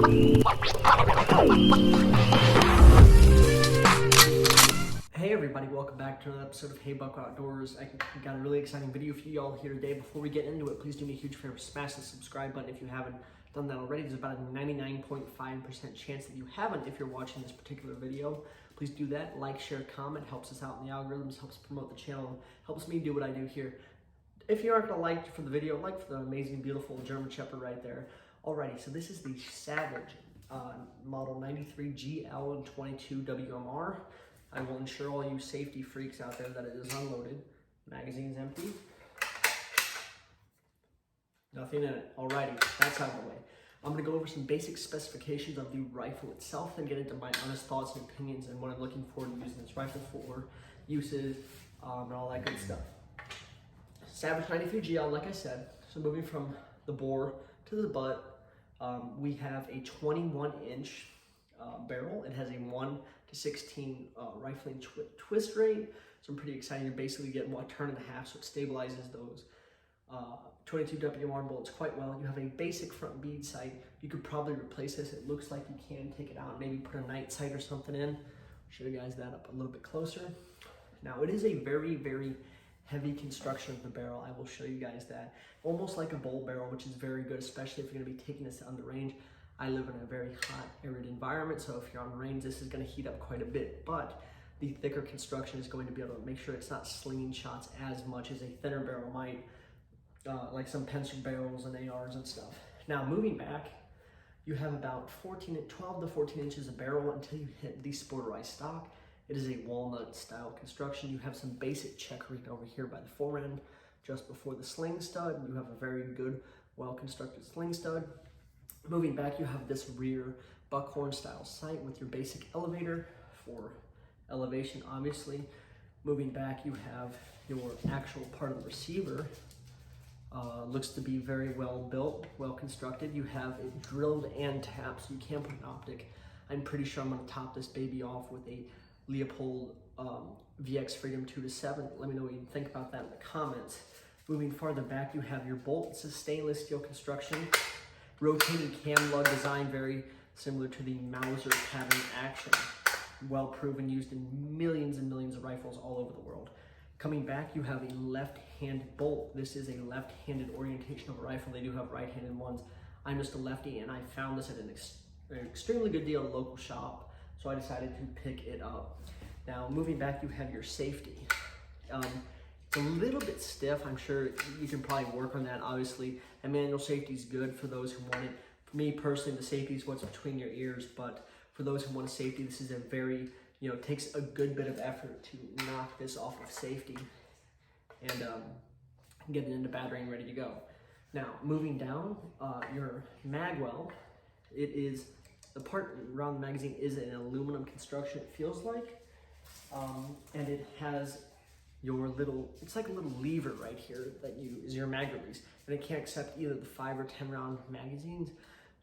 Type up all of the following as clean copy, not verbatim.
Hey everybody, welcome back to another episode of Hey Buck Outdoors. I got a really exciting video for you all here today. Before we get into it, please do me a huge favor, smash the subscribe button if you haven't done that already. There's about a 99.5% chance that you haven't if you're watching this particular video. Please do that, like, share, comment, helps us out in the algorithms, helps promote the channel, helps me do what I do here. If you aren't gonna like for the video, like for the amazing, beautiful German Shepherd right there. Alrighty, so this is the Savage model 93 GL and 22 WMR. I will ensure all you safety freaks out there that it is unloaded. Magazine's empty. Nothing in it. Alrighty, that's out of the way. I'm gonna go over some basic specifications of the rifle itself and get into my honest thoughts and opinions and what I'm looking forward to using this rifle for, uses, and all that good stuff. Savage 93 GL, like I said, so moving from the bore to the butt, we have a 21-inch barrel. It has a 1:16 rifling twist rate, so I'm pretty excited. You're basically getting a turn and a half, so it stabilizes those 22 WMR bullets quite well. You have a basic front bead sight. You could probably replace this. It looks like you can take it out, maybe put a night sight or something in. Show you guys that up a little bit closer. Now, it is a very, very heavy construction of the barrel. I will show you guys that. Almost like a bowl barrel, which is very good, especially if you're gonna be taking this on the range. I live in a very hot, arid environment, so if you're on range, this is gonna heat up quite a bit, but the thicker construction is going to be able to make sure it's not slinging shots as much as a thinner barrel might, like some pencil barrels and ARs and stuff. Now, moving back, you have about 12 to 14 inches of barrel until you hit the sporterized stock. It is a walnut style construction. You have some basic checkering over here by the fore end, just before the sling stud. You have a very good, well-constructed sling stud. Moving back, you have this rear buckhorn style sight with your basic elevator for elevation, obviously. Moving back, you have your actual part of the receiver. Looks to be very well built, well constructed. You have it drilled and tapped, so you can put an optic. I'm pretty sure I'm gonna top this baby off with a Leopold VX Freedom 2-7. Let me know what you think about that in the comments. Moving farther back, you have your bolt. It's a stainless steel construction. Rotating cam lug design, very similar to the Mauser pattern action. Well proven, used in millions and millions of rifles all over the world. Coming back, you have a left-handed bolt. This is a left-handed orientation of a rifle. They do have right-handed ones. I'm just a lefty, and I found this at an extremely good deal at a local shop, so I decided to pick it up. Now, moving back, you have your safety. It's a little bit stiff. I'm sure you can probably work on that, obviously. And manual safety is good for those who want it. For me personally, the safety is what's between your ears, but for those who want a safety, this is a very, it takes a good bit of effort to knock this off of safety and get it into battery and ready to go. Now, moving down, your mag well, it is, the part around the magazine is an aluminum construction, it feels like, and it has your little, it's like a little lever right here that is your mag release, and it can't accept either the 5 or 10 round magazines.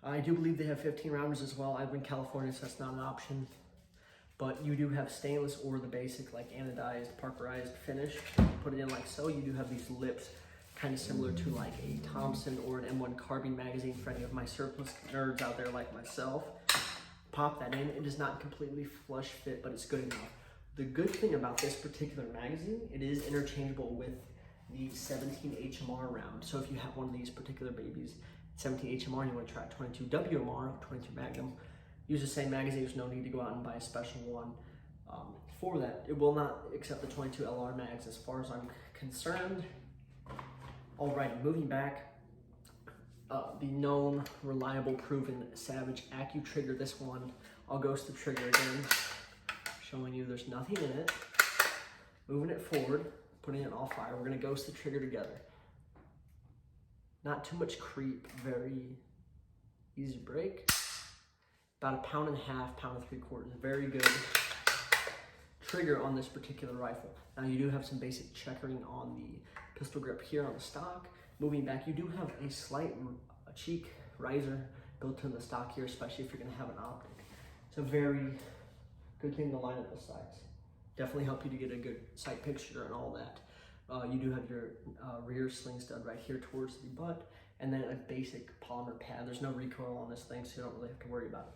I do believe they have 15 rounders as well. I live in California, so that's not an option, but you do have stainless or the basic like anodized, parkerized finish. Put it in like so. You do have these lips, kind of similar to like a Thompson or an M1 carbine magazine for any of my surplus nerds out there like myself. Pop that in. It does not completely flush fit, but it's good enough. The good thing about this particular magazine, it is interchangeable with the 17 HMR round. So if you have one of these particular babies, 17 HMR, and you want to try 22 WMR, 22 Magnum, use the same magazine. There's no need to go out and buy a special one for that. It will not accept the 22 LR mags as far as I'm concerned. Alright, moving back, the known, reliable, proven Savage AccuTrigger. This one, I'll ghost the trigger again, showing you there's nothing in it. Moving it forward, putting it all fire. We're gonna ghost the trigger together. Not too much creep, very easy break. About 1.5 pounds, 1.75 pounds. Very good trigger on this particular rifle. Now you do have some basic checkering on the pistol grip here on the stock. Moving back, you do have a slight cheek riser built in the stock here, especially if you're gonna have an optic. It's a very good thing to line up the sights. Definitely help you to get a good sight picture and all that. You do have your rear sling stud right here towards the butt, and then a basic polymer pad. There's no recoil on this thing, so you don't really have to worry about it.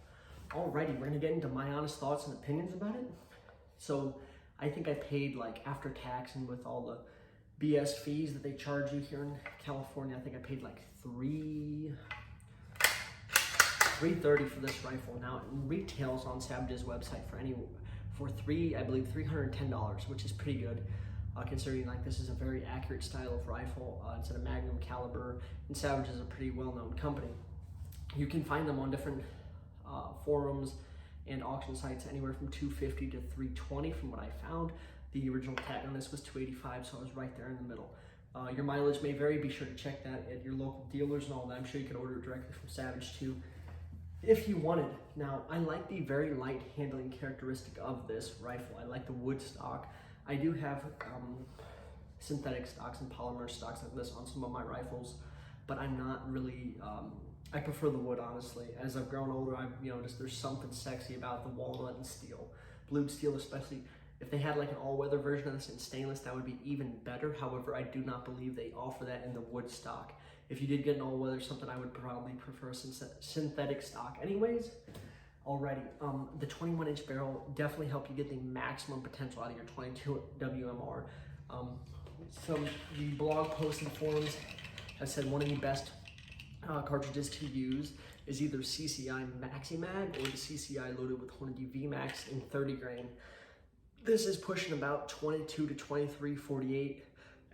Alrighty, we're gonna get into my honest thoughts and opinions about it. So I think I paid, like, after tax and with all the BS fees that they charge you here in California, I think I paid like $330 for this rifle. Now it retails on Savage's website for $310, which is pretty good, considering like this is a very accurate style of rifle. It's at a Magnum caliber, and Savage is a pretty well-known company. You can find them on different forums and auction sites anywhere from $250 to $320 from what I found. The original tag on this was $285, so I was right there in the middle. Your mileage may vary. Be sure to check that at your local dealers and all that. I'm sure you can order it directly from Savage too, if you wanted. Now, I like the very light handling characteristic of this rifle. I like the wood stock. I do have synthetic stocks and polymer stocks like this on some of my rifles, but I'm not really, I prefer the wood, honestly. As I've grown older, I've noticed there's something sexy about the walnut and steel. Blued steel especially. If they had like an all-weather version of this in stainless, that would be even better. However, I do not believe they offer that in the wood stock. If you did get an all-weather something, I would probably prefer synthetic stock anyways. Alrighty, the 21-inch barrel definitely help you get the maximum potential out of your 22 WMR. The blog posts and forums have said one of the best cartridges to use is either CCI Maxi-Mag or the CCI loaded with Hornady VMAX in 30 grain. This is pushing about 22 to 2348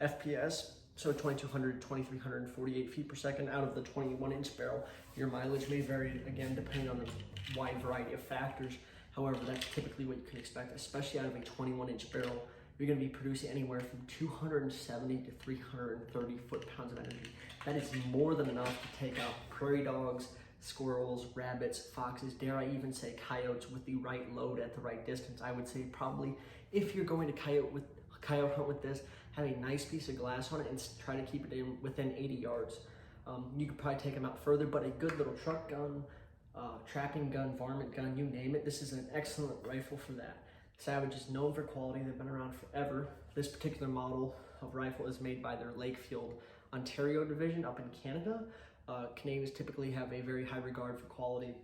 FPS, so 2200 to 2348 feet per second out of the 21-inch barrel. Your mileage may vary, again, depending on a wide variety of factors. However, that's typically what you can expect, especially out of a 21-inch barrel. You're going to be producing anywhere from 270 to 330 foot-pounds of energy. That is more than enough to take out prairie dogs, squirrels, rabbits, foxes, dare I even say coyotes with the right load at the right distance. I would say probably if you're going to coyote hunt with this, have a nice piece of glass on it and try to keep it within 80 yards. You could probably take them out further, but a good little truck gun, trapping gun, varmint gun, you name it, this is an excellent rifle for that. Savage is known for quality. They've been around forever. This particular model of rifle is made by their Lakefield, Ontario division up in Canada. Canadians typically have a very high regard for quality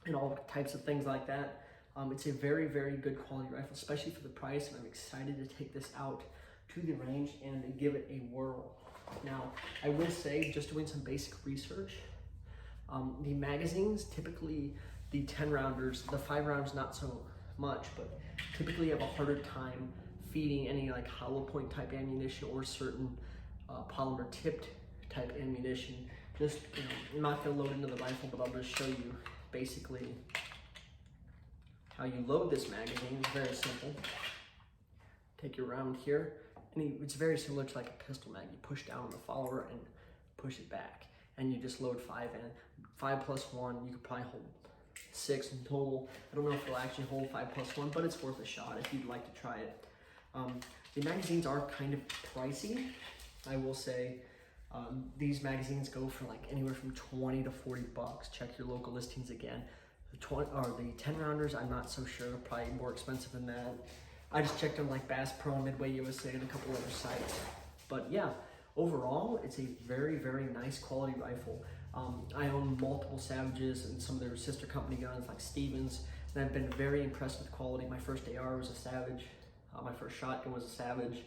and all types of things like that. It's a very, very good quality rifle, especially for the price, and I'm excited to take this out to the range and give it a whirl. Now, I will say, just doing some basic research, the magazines, typically the 10 rounders, the 5 rounds not so much, but typically have a harder time feeding any like hollow point type ammunition or certain polymer tipped type ammunition. Just, I'm not gonna load into the rifle, but I'll just show you basically how you load this magazine. It's very simple. Take your round here, and it's very similar to like a pistol mag. You push down on the follower and push it back, and you just load 5 in. 5 plus 1, you could probably hold 6 in total. I don't know if it'll actually hold 5 plus 1, but it's worth a shot if you'd like to try it. The magazines are kind of pricey, I will say. These magazines go for like anywhere from 20 to 40 bucks. Check your local listings again. The 10 rounders, I'm not so sure, probably more expensive than that. I just checked on like Bass Pro, Midway USA, and a couple other sites. But yeah, overall, it's a very, very nice quality rifle. I own multiple Savages and some of their sister company guns like Stevens, and I've been very impressed with the quality. My first AR was a Savage. My first shotgun was a Savage.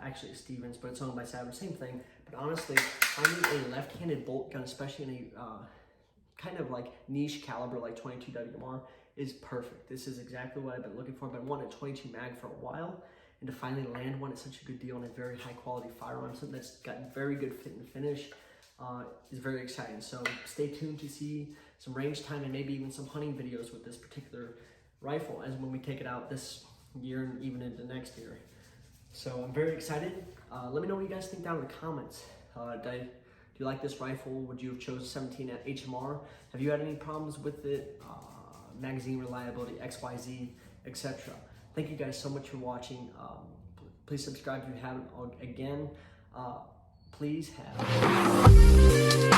Actually a Stevens, but it's owned by Savage, same thing. But honestly, finding a left-handed bolt gun, especially in a kind of like niche caliber like 22 WMR, is perfect. This is exactly what I've been looking for. I've been wanting a 22 mag for a while, and to finally land one at such a good deal on a very high quality firearm, something that's got very good fit and finish, is very exciting. So stay tuned to see some range time and maybe even some hunting videos with this particular rifle as when we take it out this year and even into next year. So I'm very excited. Let me know what you guys think down in the comments. Do you like this rifle? Would you have chosen 17 at HMR? Have you had any problems with it? Magazine reliability, XYZ, etc. Thank you guys so much for watching. Please subscribe if you haven't. Again, please have